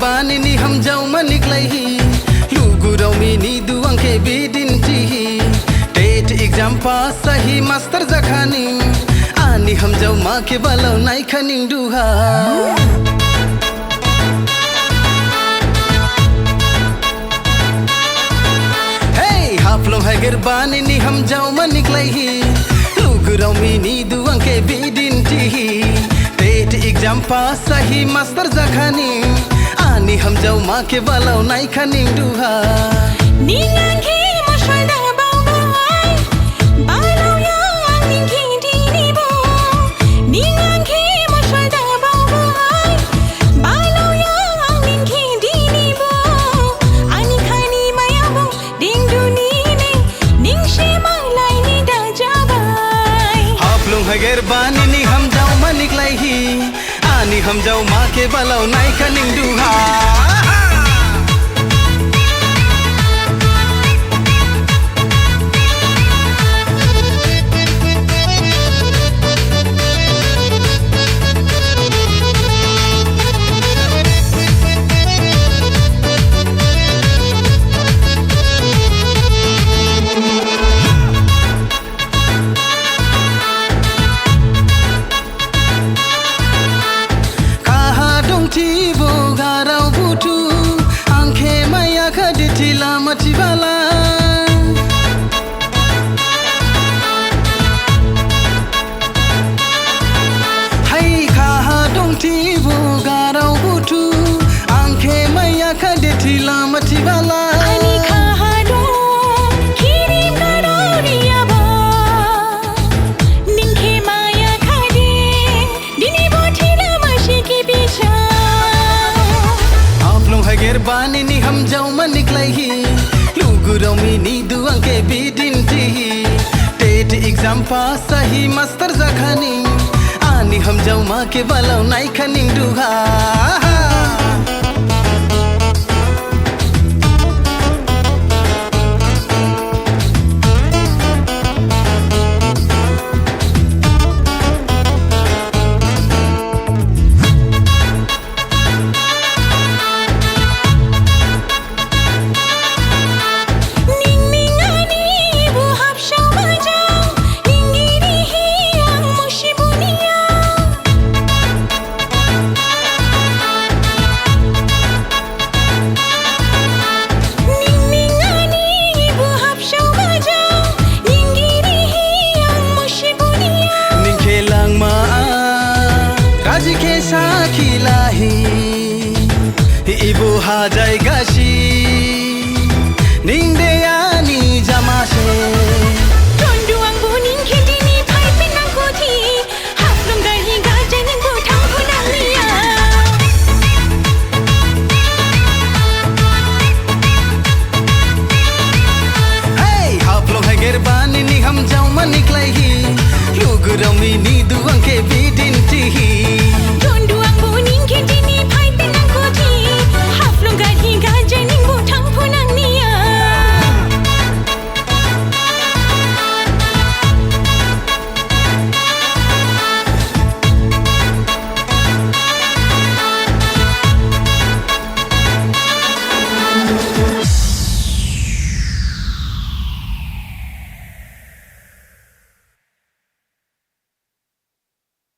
baani ni hamjau maniklaihi lugurau mini duang ke bidintihi tet exam pass sahi master zakhani ani hamjau ma ke balau nai khaning duha hey haplong hager baani ni hamjau maniklaihi lugurau mini duang ke bidintihi tet exam pass sahi master zakhani ani hamjau ma ke balau nai khaning duha ningang ki mashalda bau bai balau yang ning ki dini bo ningang ki mashalda bau bai balau yang ning ki dini bo ani khani maya bo ding duni ne ning she malai ni da jabai haplung hager bani ni hamjau maniklaihi ani hamjau ma ke balau nai khaning duha Matibala hai kha dong ti bo garau butu angke maya khade thila matibala ani kha dong kirim gadoria ba ningke maya khade dini bo thila mashi ki bicha haplong hager bani ni hamjau maniklaihi lugurau mini duang ke bidintihi tet exam pass sahi master zakhani ani hamjau ma ke balau nai khaning duha Sakhilahi ibu hajai gashi ning